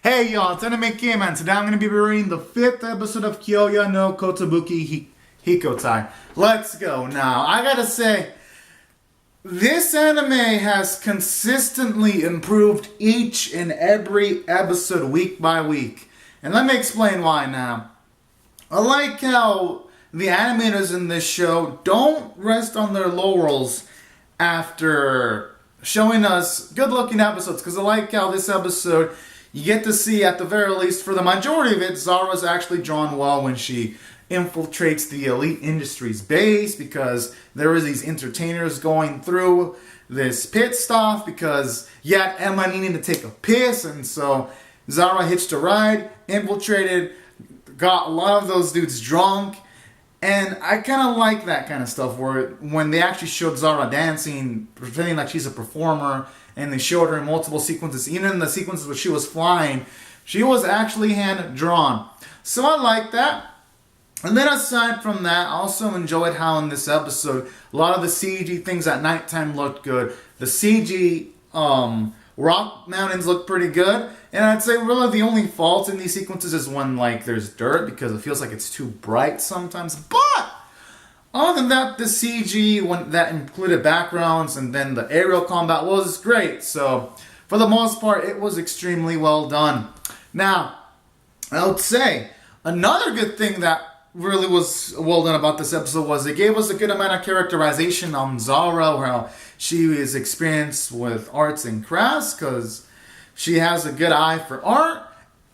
Hey y'all, it's Anime Game, and today I'm going to be reviewing the 5th episode of Kouya no Kotobuki Hikoutai. Let's go. Now, I gotta say, this anime has consistently improved each and every episode week by week. And let me explain why now. I like how the animators in this show don't rest on their laurels after showing us good-looking episodes, because I like how this episode, you get to see, at the very least, for the majority of it, Zara's actually drawn well when she infiltrates the Elite Industries base, because there is these entertainers going through this pit stop because yet Emma needing to take a piss, and so Zara hitched a ride, infiltrated, got a lot of those dudes drunk, and I kind of like that kind of stuff where when they actually showed Zara dancing, pretending like she's a performer, and they showed her in multiple sequences, even in the sequences where she was flying, she was actually hand-drawn. So I like that. And then aside from that, I also enjoyed how in this episode, a lot of the CG things at nighttime looked good. The CG rock mountains look pretty good. And I'd say really the only fault in these sequences is when like there's dirt, because it feels like it's too bright sometimes. But other than that, the CG that included backgrounds and then the aerial combat was great. So for the most part, it was extremely well done. Now, I would say another good thing that really was well done about this episode was it gave us a good amount of characterization on Zara, how she is experienced with arts and crafts because she has a good eye for art,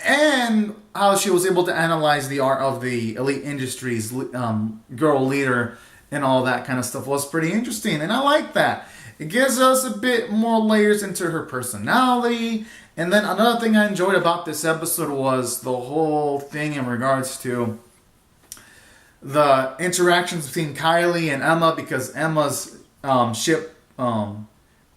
and how she was able to analyze the art of the Elite Industries girl leader and all that kind of stuff was pretty interesting, and I like that. It gives us a bit more layers into her personality. And then another thing I enjoyed about this episode was the whole thing in regards to the interactions between Kylie and Emma, because Emma's ship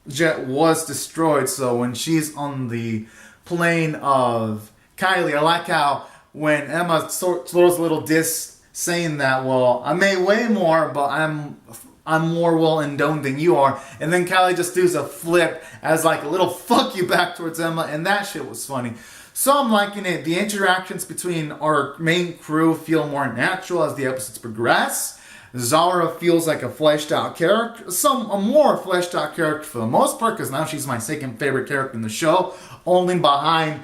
jet was destroyed. So when she's on the plane of Kylie, I like how when Emma throws a little diss saying that, well, I may weigh more, but I'm more well endowed than you are. And then Kylie just does a flip as like a little fuck you back towards Emma, and that shit was funny. So I'm liking it. The interactions between our main crew feel more natural as the episodes progress. Zara feels like a fleshed out character, a more fleshed out character for the most part, because now she's my second favorite character in the show, only behind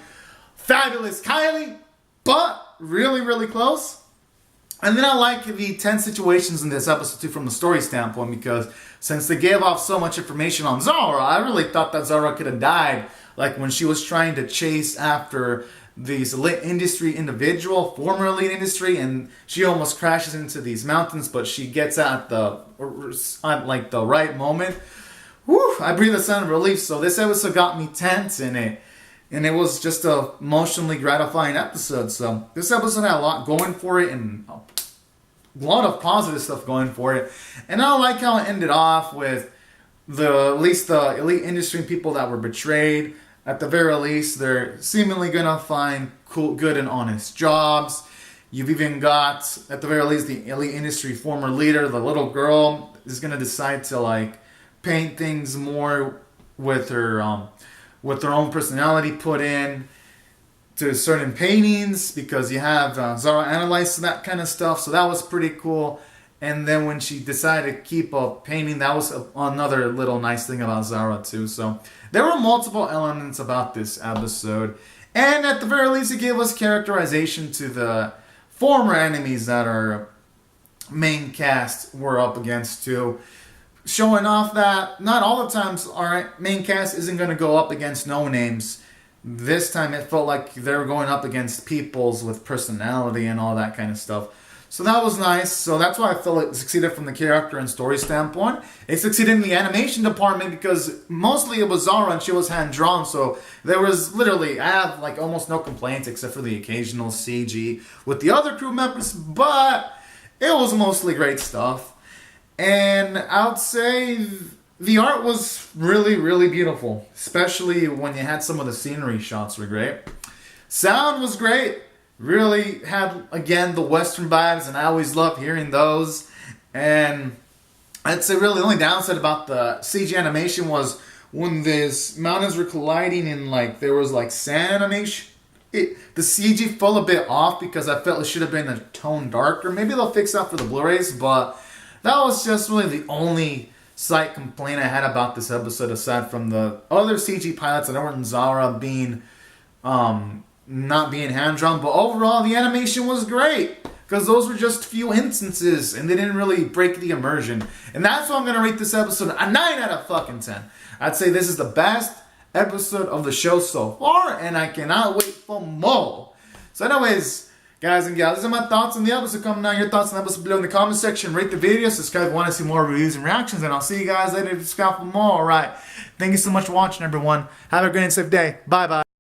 fabulous Kylie, but really, really close. And then I like the tense situations in this episode too from the story standpoint, because since they gave off so much information on Zara, I really thought that Zara could have died. Like when she was trying to chase after this Elite Industry individual, former Elite Industry, and she almost crashes into these mountains, but she gets out at the right moment. Whew, I breathed a sigh of relief. So this episode got me tense in it. And it was just a emotionally gratifying episode. So this episode had a lot going for it and a lot of positive stuff going for it. And I like how it ended off with at least the Elite Industry people that were betrayed. At the very least, they're seemingly going to find cool, good and honest jobs. You've even got, at the very least, the Elite Industry former leader, the little girl, is going to decide to like paint things more with her own personality put in to certain paintings, because you have Zara analyze that kind of stuff. So that was pretty cool. And then when she decided to keep a painting, that was another little nice thing about Zara too. So there were multiple elements about this episode. And at the very least, it gave us characterization to the former enemies that our main cast were up against too. Showing off that not all the times our main cast isn't going to go up against no-names. This time it felt like they were going up against peoples with personality and all that kind of stuff. So that was nice. So that's why I feel it succeeded from the character and story standpoint. It succeeded in the animation department because mostly it was Zara and she was hand-drawn. So there was literally, I have like almost no complaints except for the occasional CG with the other crew members. But it was mostly great stuff. And I would say the art was really, really beautiful. Especially when you had some of the scenery shots were great. Sound was great. Really had, again, the Western vibes, and I always love hearing those. And I'd say really the only downside about the CG animation was when these mountains were colliding and like there was like sand animation the CG fell a bit off because I felt it should have been a tone darker. Maybe they'll fix that for the Blu-rays, but that was just really the only slight complaint I had about this episode, aside from the other CG pilots and Edward and Zara being not being hand-drawn. But overall, the animation was great, because those were just few instances and they didn't really break the immersion. And that's why I'm going to rate this episode a 9 out of fucking 10. I'd say this is the best episode of the show so far, and I cannot wait for more. So anyways, guys and gals, these are my thoughts on the episode. Comment down your thoughts on the episode below in the comment section. Rate the video, subscribe if you want to see more reviews and reactions, and I'll see you guys later to subscribe for more. Alright, thank you so much for watching, everyone. Have a great and safe day. Bye bye.